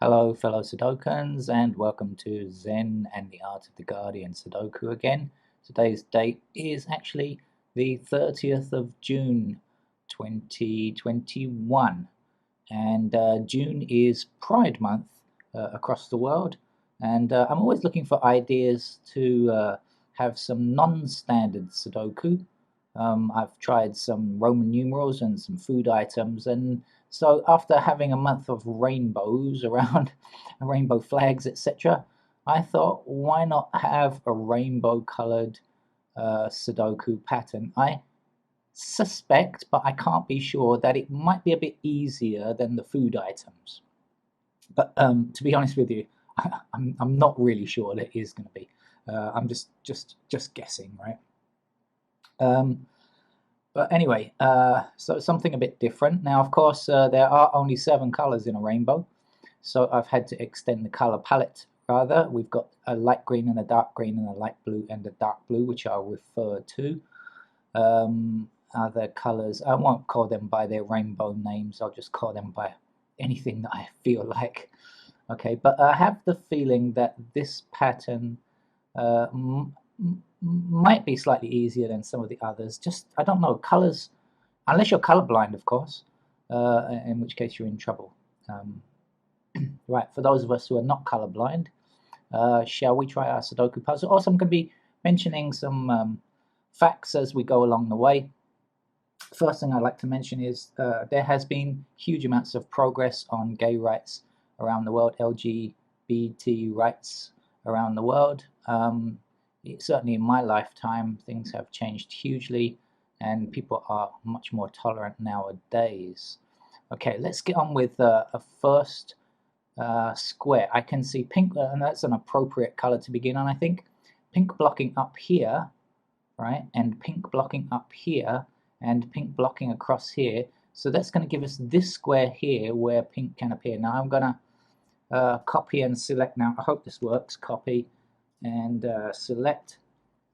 Hello, fellow Sudokans, and welcome to Zen and the Art of the Guardian Sudoku again. Today's date is actually the 30th of June 2021, and June is Pride Month across the world, and I'm always looking for ideas to have some non-standard Sudoku. I've tried some Roman numerals and some food items, and so after having a month of rainbows around, rainbow flags, etc., I thought, why not have a rainbow-colored Sudoku pattern? I suspect, but I can't be sure, that it might be a bit easier than the food items. But to be honest with you, I'm not really sure that it is going to be. I'm just guessing, right? But anyway, so something a bit different. Now, of course, there are only 7 colors in a rainbow, so I've had to extend the color palette rather. We've got a light green and a dark green and a light blue and a dark blue, which I'll refer to. Other colors, I won't call them by their rainbow names, I'll just call them by anything that I feel like. Okay, but I have the feeling that this pattern might be slightly easier than some of the others. Just, I don't know, colors, unless you're colorblind, of course, in which case you're in trouble. Right, for those of us who are not colorblind, shall we try our Sudoku puzzle? Also, I'm going to be mentioning some facts as we go along the way. First thing I'd like to mention is there has been huge amounts of progress on gay rights around the world, LGBT rights around the world. Certainly in my lifetime, things have changed hugely, and people are much more tolerant nowadays. Okay, let's get on with a first square. I can see pink, and that's an appropriate color to begin on, I think. Pink blocking up here, right, and pink blocking up here, and pink blocking across here. So that's going to give us this square here where pink can appear. Now I'm going to copy and select. Now I hope this works. Copy and select.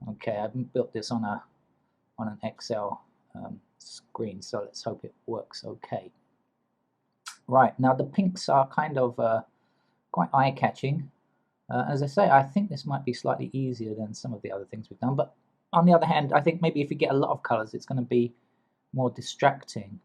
Okay, I've built this on an Excel screen, so let's hope it works okay. Right, now the pinks are kind of quite eye-catching. As I say, I think this might be slightly easier than some of the other things we've done, but on the other hand, I think maybe if you get a lot of colors, it's going to be more distracting.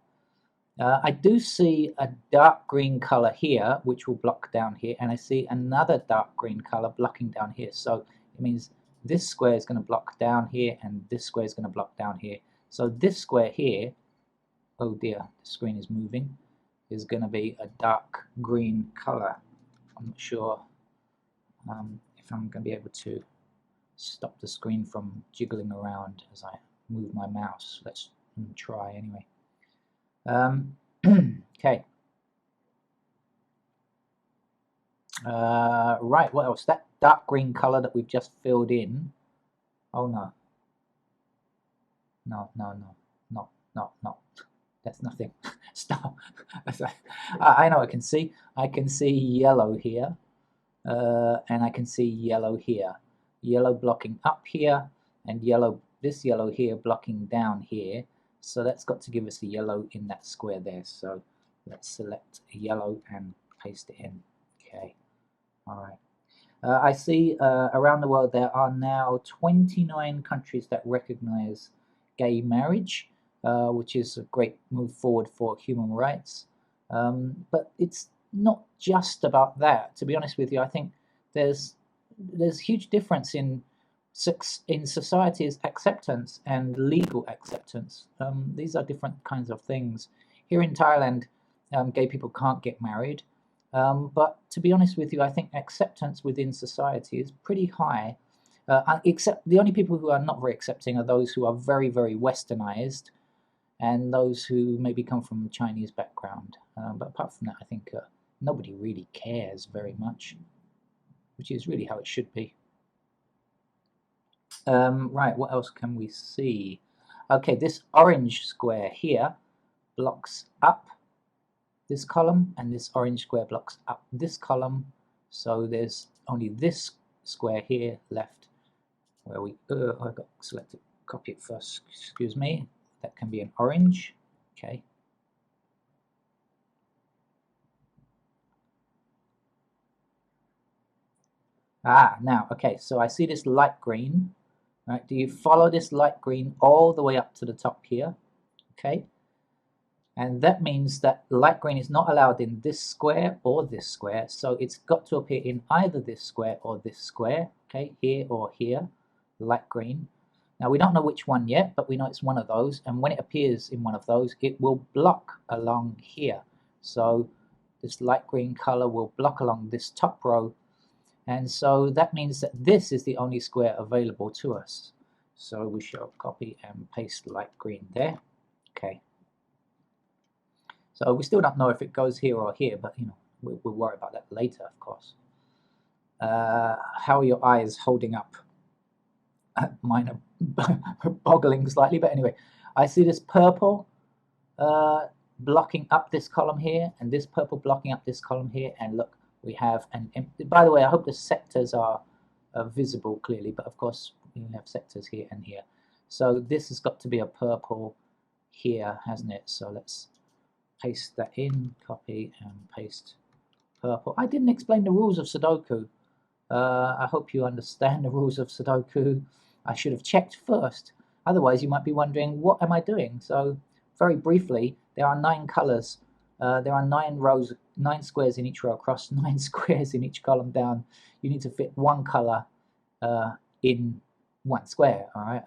I do see a dark green color here, which will block down here, and I see another dark green color blocking down here. So it means this square is going to block down here, and this square is going to block down here. So this square here, oh dear, the screen is moving, is going to be a dark green color. I'm not sure if I'm going to be able to stop the screen from jiggling around as I move my mouse. Let's try anyway. Okay. Right, what else? That dark green color that we've just filled in. Oh no. No. That's nothing. Stop. I know I can see. I can see yellow here. And I can see yellow here. Yellow blocking up here, and this yellow here blocking down here. So that's got to give us a yellow in that square there. So let's select a yellow and paste it in. Okay. All right. I see around the world there are now 29 countries that recognize gay marriage, which is a great move forward for human rights. But it's not just about that. To be honest with you, I think there's huge difference in society's acceptance and legal acceptance. These are different kinds of things. Here in Thailand, gay people can't get married, but to be honest with you, I think acceptance within society is pretty high. Except the only people who are not very accepting are those who are very, very westernized, and those who maybe come from a Chinese background. But apart from that, I think nobody really cares very much, which is really how it should be. Right, what else can we see? Okay, this orange square here blocks up this column, and this orange square blocks up this column. So there's only this square here left where we, I got selected, copy it first, excuse me. That can be an orange, okay. Now, okay, so I see this light green, right? Do you follow this light green all the way up to the top here? Okay, and that means that light green is not allowed in this square or this square, so it's got to appear in either this square or this square, okay, here or here, light green. Now we don't know which one yet, but we know it's one of those, and when it appears in one of those, it will block along here. So this light green color will block along this top row, and so that means that this is the only square available to us. So we shall copy and paste light green there. Okay. So we still don't know if it goes here or here, but you know, we'll worry about that later, of course. How are your eyes holding up? Mine are boggling slightly, but anyway, I see this purple blocking up this column here, and this purple blocking up this column here, and look, we have an empty. By the way, I hope the sectors are visible clearly, but of course you have sectors here and here. So this has got to be a purple here, hasn't it? So let's paste that in, copy and paste purple. I didn't explain the rules of Sudoku. I hope you understand the rules of Sudoku. I should have checked first. Otherwise, you might be wondering, what am I doing? So, very briefly, there are 9 colors. There are 9 rows, 9 squares in each row across, 9 squares in each column down. You need to fit one color in one square, all right?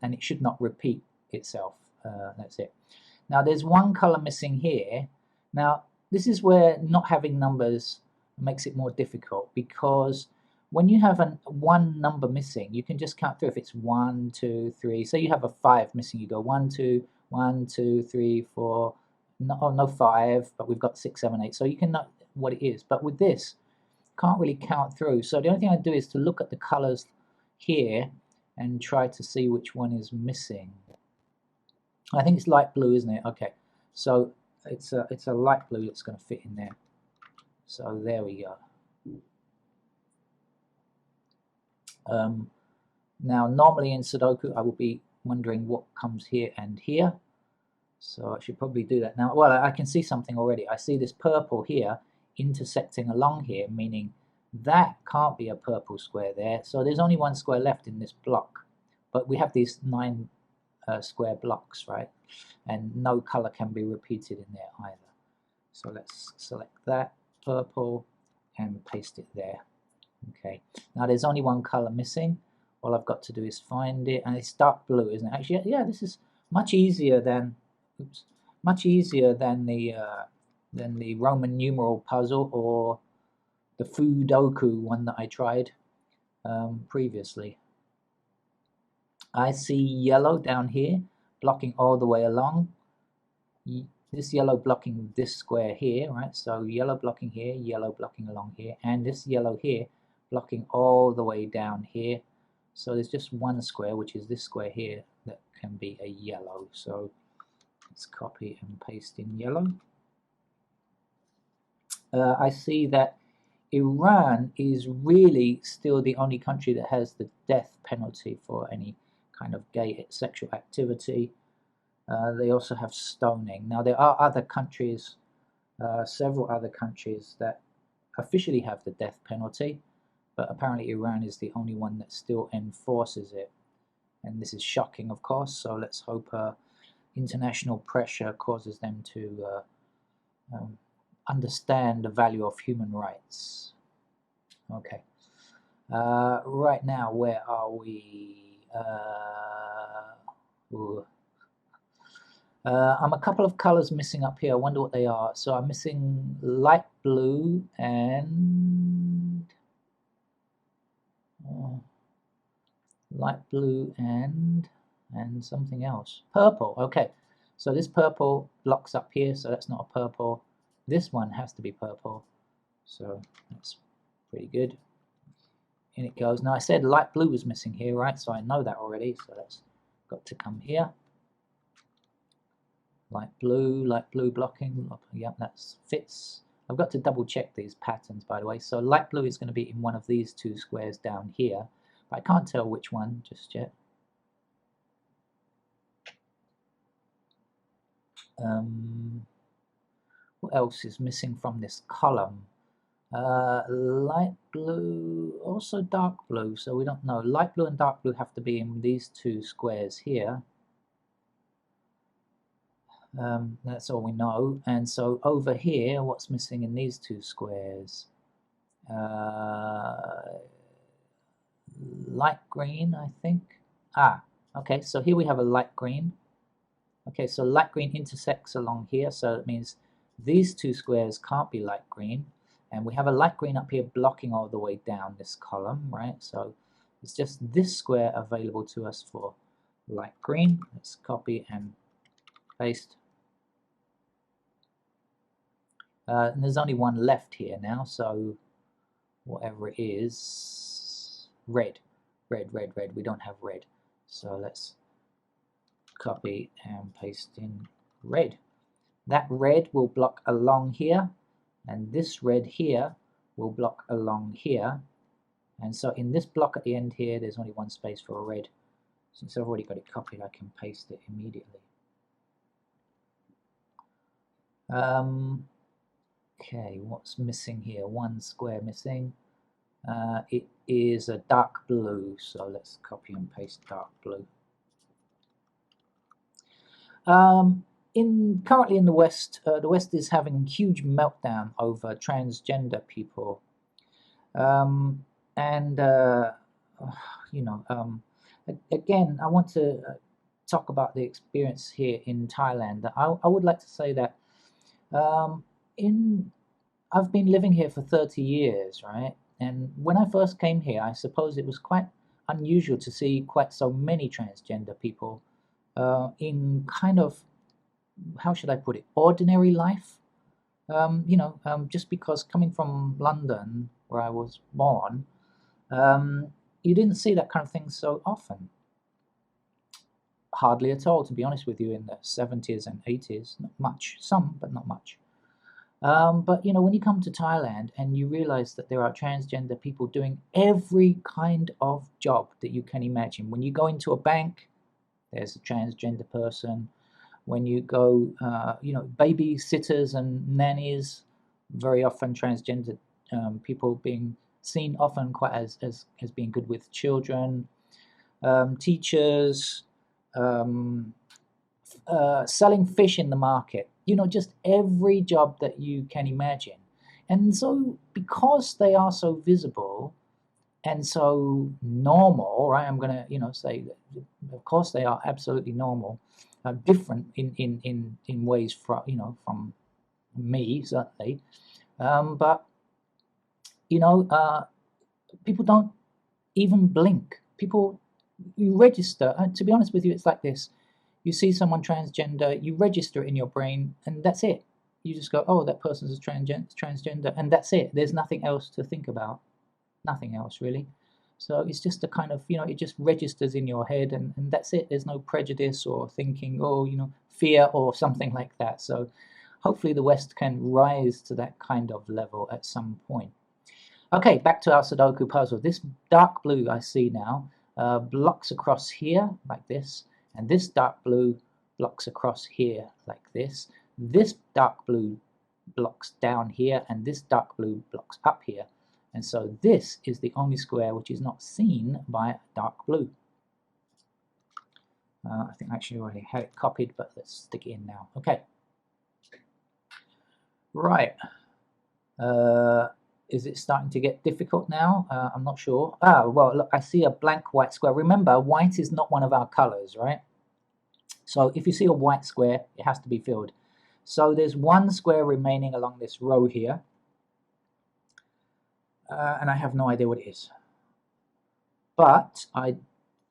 And it should not repeat itself. That's it. Now, there's one color missing here. Now, this is where not having numbers makes it more difficult, because when you have one number missing, you can just count through. If it's 1, 2, 3, say you have a 5 missing, you go 1, 2, 1, 2, 3, 4. No 5, but we've got 6, 7, 8. So you can know what it is. But with this, can't really count through. So the only thing I do is to look at the colors here and try to see which one is missing. I think it's light blue, isn't it? Okay, so it's a light blue that's going to fit in there. So there we go. Now, normally in Sudoku, I will be wondering what comes here and here. So I should probably do that now. Well, I can see something already. I see this purple here intersecting along here, meaning that can't be a purple square there. So there's only one square left in this block. But we have these 9 square blocks, right? And no color can be repeated in there either. So let's select that purple and paste it there. Okay, now there's only one color missing. All I've got to do is find it, and it's dark blue, isn't it? Actually, yeah, this is much easier than, much easier than the Roman numeral puzzle or the Sudoku one that I tried previously. I see yellow down here blocking all the way along. This yellow blocking this square here, right? So yellow blocking here, yellow blocking along here, and this yellow here blocking all the way down here. So there's just one square, which is this square here, that can be a yellow. So let's copy and paste in yellow. I see that Iran is really still the only country that has the death penalty for any kind of gay sexual activity. They also have stoning. Now, there are other countries, several other countries that officially have the death penalty, but apparently Iran is the only one that still enforces it. And this is shocking, of course, so let's hope international pressure causes them to understand the value of human rights. Okay. Right now, where are we? I'm a couple of colors missing up here. I wonder what they are. So I'm missing light blue and something else. Purple. Okay. So this purple blocks up here, so that's not a purple. This one has to be purple. So that's pretty good. In it goes. Now I said light blue was missing here, right? So I know that already. So that's got to come here. Light blue blocking. Yep, that fits. I've got to double check these patterns, by the way. So light blue is going to be in one of these 2 squares down here, but I can't tell which one just yet. What else is missing from this column? Light blue, also dark blue, so we don't know. Light blue and dark blue have to be in these two squares here. That's all we know. And so over here, what's missing in these two squares? Light green, I think. Okay, so here we have a light green. Okay, so light green intersects along here, so it means these two squares can't be light green. And we have a light green up here blocking all the way down this column, right? So it's just this square available to us for light green. Let's copy and paste. And there's only one left here now, so whatever it is, red. We don't have red. So let's copy and paste in red. That red will block along here, and this red here will block along here. And so in this block at the end here, there's only one space for a red. Since I've already got it copied, I can paste it immediately. Okay, what's missing here? One square missing. It is a dark blue, so let's copy and paste dark blue. Currently in the West is having a huge meltdown over transgender people, again, I want to talk about the experience here in Thailand. I would like to say that I've been living here for 30 years, right? And when I first came here, I suppose it was quite unusual to see quite so many transgender people in kind of, how should I put it, ordinary life. Just because coming from London, where I was born, you didn't see that kind of thing so often. Hardly at all, to be honest with you, in the 70s and 80s. Not much, some, but not much. But when you come to Thailand and you realize that there are transgender people doing every kind of job that you can imagine. When you go into a bank, there's a transgender person. When you go, babysitters and nannies, very often transgender people being seen often quite as being good with children. Teachers, selling fish in the market, just every job that you can imagine. And so because they are so visible and so normal, right, I'm going to say that of course they are absolutely normal, different in ways from me, certainly, but people don't even blink. You register, to be honest with you, it's like this. You see someone transgender, you register it in your brain, and that's it. You just go, oh, that person's a transgender, and that's it. There's nothing else to think about. Nothing else, really. So it's just a kind of, it just registers in your head, and that's it. There's no prejudice or thinking, fear or something like that. So hopefully the West can rise to that kind of level at some point. Okay, back to our Sudoku puzzle. This dark blue I see now blocks across here like this, and this dark blue blocks across here like this. This dark blue blocks down here, and this dark blue blocks up here. And so this is the only square which is not seen by dark blue. I think I actually already had it copied, but let's stick it in now. Okay. Right. Is it starting to get difficult now? I'm not sure. Well, look, I see a blank white square. Remember, white is not one of our colors, right? So if you see a white square, it has to be filled. So there's one square remaining along this row here. And I have no idea what it is. But I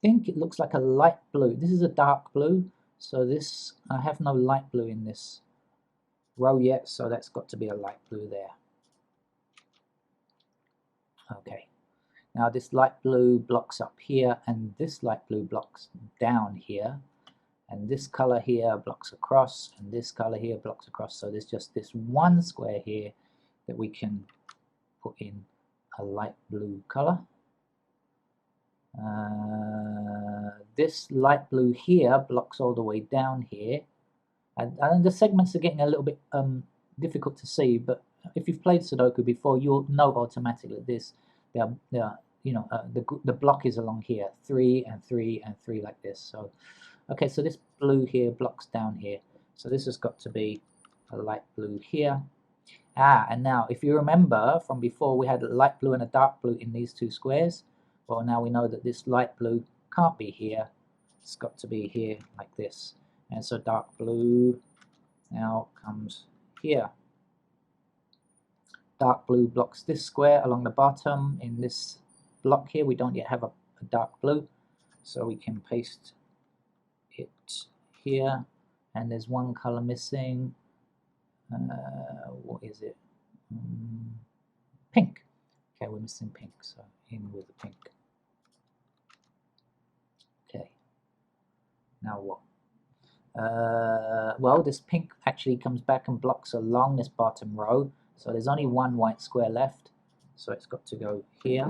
think it looks like a light blue. This is a dark blue. So this, I have no light blue in this row yet. So that's got to be a light blue there. Okay. Now this light blue blocks up here, and this light blue blocks down here. And this color here blocks across, and this color here blocks across. So there's just this one square here that we can put in a light blue color. This light blue here blocks all the way down here, and the segments are getting a little bit difficult to see, but if you've played Sudoku before, you'll know automatically this. You know, the block is along here, 3 and 3 and 3 like this. So, okay, so this blue here blocks down here. So this has got to be a light blue here. And now if you remember from before, we had a light blue and a dark blue in these two squares. Well, now we know that this light blue can't be here. It's got to be here like this. And so dark blue now comes here. Dark blue blocks this square along the bottom. In this block here, we don't yet have a dark blue, so we can paste it here. And there's one color missing. What is it? Pink. Okay, we're missing pink, so in with the pink. Okay. Now what? Well, this pink actually comes back and blocks along this bottom row. So there's only one white square left. So it's got to go here.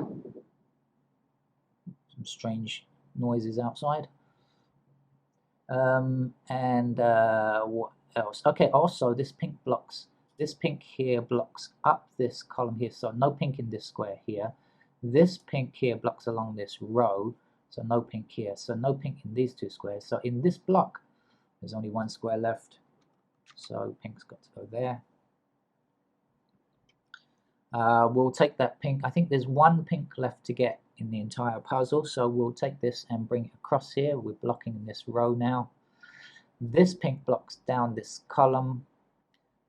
Some strange noises outside. What else? Okay, also this pink here blocks up this column here. So no pink in this square here. This pink here blocks along this row. So no pink here. So no pink in these two squares. So in this block, there's only one square left. So pink's got to go there. We'll take that pink. I think there's one pink left to get in the entire puzzle, so we'll take this and bring it across here. We're blocking this row now. This pink blocks down this column.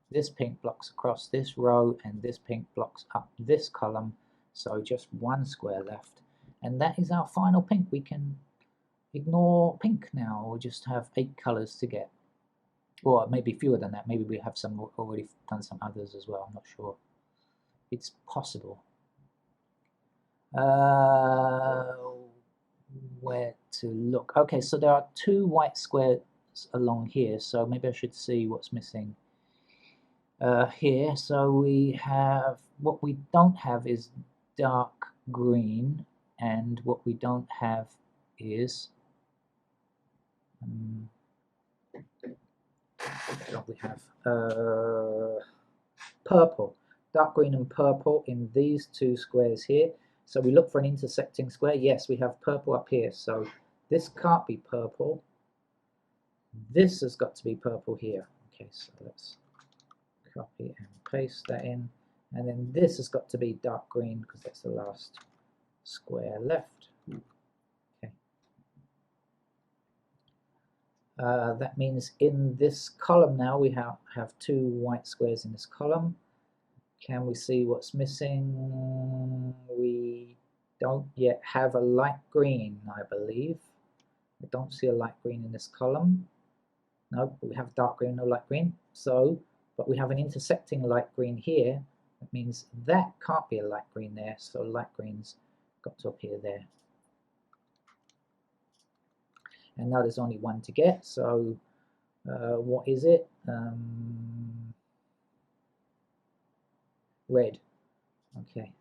This pink blocks across this row, and this pink blocks up this column. So just one square left. And that is our final pink. We can ignore pink now. We'll just have 8 colors to get. Or maybe fewer than that. Maybe we have some already done some others as well. I'm not sure. It's possible. Where to look? Okay, so there are 2 white squares along here, so maybe I should see what's missing here. So we have, what we don't have is dark green, and what we don't have is what we have purple. Dark green and purple in these 2 squares here. So we look for an intersecting square. Yes, we have purple up here. So this can't be purple. This has got to be purple here. Okay, so let's copy and paste that in. And then this has got to be dark green because that's the last square left. Okay. That means in this column now we have 2 white squares in this column. Can we see what's missing? We don't yet have a light green, I believe. I don't see a light green in this column. No, we have dark green, no light green. So, but we have an intersecting light green here. That means that can't be a light green there. So light green's got to appear there. And now there's only one to get. So what is it? Red. Okay.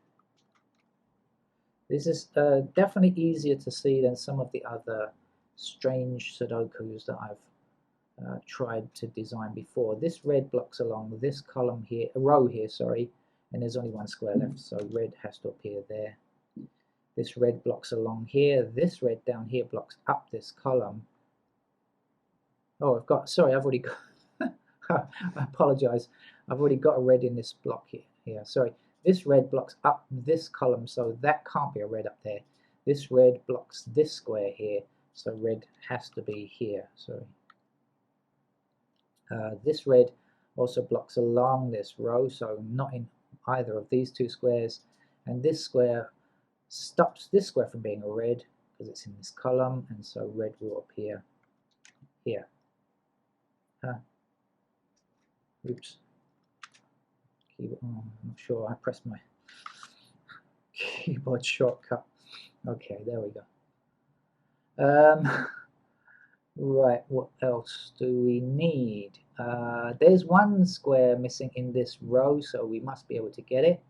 This is definitely easier to see than some of the other strange Sudokus that I've tried to design before. This red blocks along this column here, a row here, sorry, and there's only one square left, so red has to appear there. This red blocks along here. This red down here blocks up this column. Oh, I've already got, I apologize. I've already got a red in this block here. Sorry, this red blocks up this column, so that can't be a red up there. This red blocks this square here, so red has to be here. Sorry. This red also blocks along this row, so not in either of these 2 squares. And this square stops this square from being a red because it's in this column, and so red will appear here. Oops. Keyboard, oh, I'm not sure. I pressed my keyboard shortcut. Okay, there we go. Right, what else do we need? There's one square missing in this row, so we must be able to get it.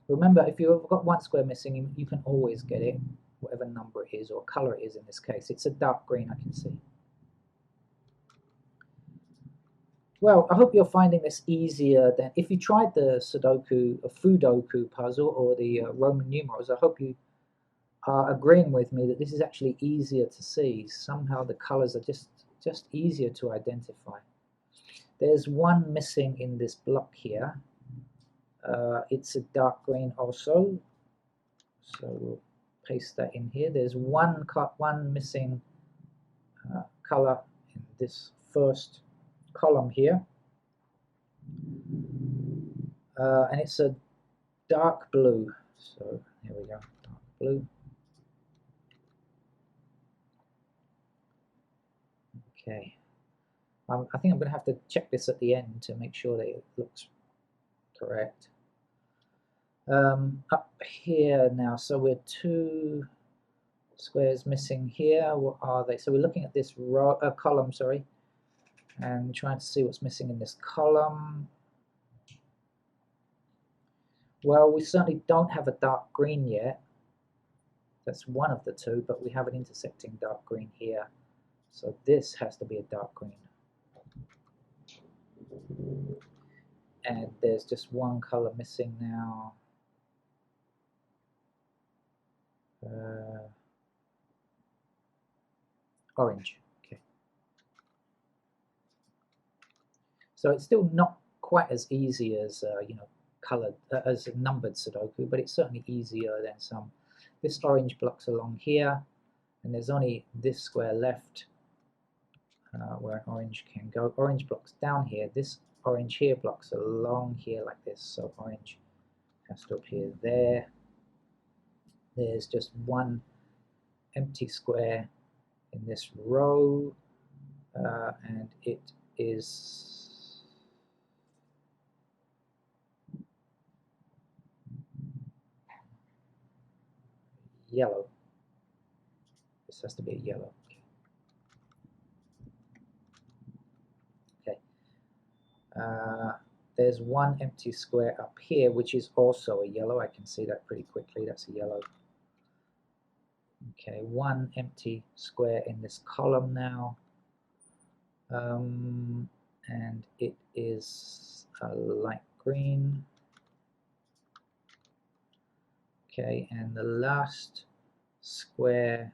Remember, if you've got one square missing, you can always get it, whatever number it is or color it is in this case. It's a dark green, I can see. Well, I hope you're finding this easier than if you tried the Sudoku, Fudoku puzzle or the Roman numerals. I hope you are agreeing with me that this is actually easier to see. Somehow the colors are just easier to identify. There's one missing in this block here. It's a dark green also, so we'll paste that in here. There's one missing color in this first column here, and it's a dark blue. So here we go, dark blue. Okay. I think I'm going to have to check this at the end to make sure that it looks correct. Up here now, so we're 2 squares missing here. What are they? So we're looking at this column, sorry, and trying to see what's missing in this column. Well, we certainly don't have a dark green yet. That's one of the two, but we have an intersecting dark green here. So this has to be a dark green. And there's just one color missing now. Orange. Okay. So it's still not quite as easy as colored as numbered Sudoku, but it's certainly easier than some. This orange blocks along here, and there's only this square left where an orange can go. Orange blocks down here. This orange here blocks along here like this. So orange has to appear there. There's just one empty square in this row, and it is yellow. This has to be a yellow. Okay. There's one empty square up here, which is also a yellow. I can see that pretty quickly. That's a yellow. Okay, one empty square in this column now. And it is a light green. Okay, and the last square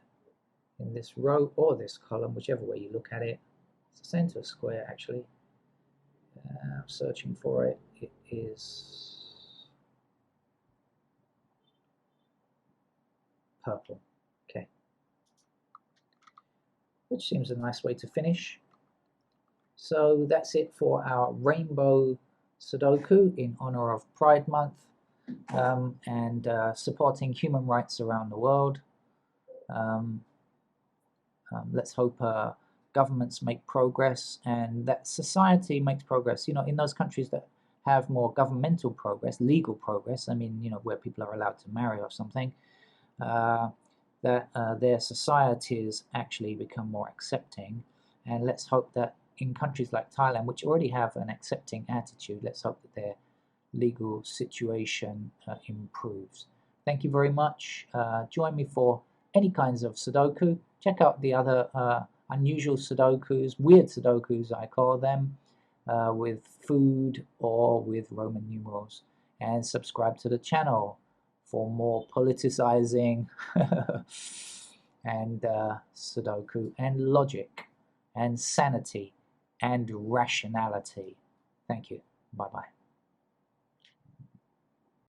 in this row or this column, whichever way you look at it, it's the center square actually. I'm searching for it. It is purple. Okay, which seems a nice way to finish. So that's it for our rainbow Sudoku in honor of Pride Month and supporting human rights around the world. Let's hope governments make progress and that society makes progress. You know, in those countries that have more governmental progress, legal progress, I mean, you know, where people are allowed to marry or something, that their societies actually become more accepting. And let's hope that in countries like Thailand, which already have an accepting attitude, let's hope that their legal situation improves. Thank you very much. Join me for any kinds of Sudoku. Check out the other unusual Sudokus, weird Sudokus I call them, with food or with Roman numerals. And subscribe to the channel for more politicizing and Sudoku and logic and sanity and rationality. Thank you. Bye-bye.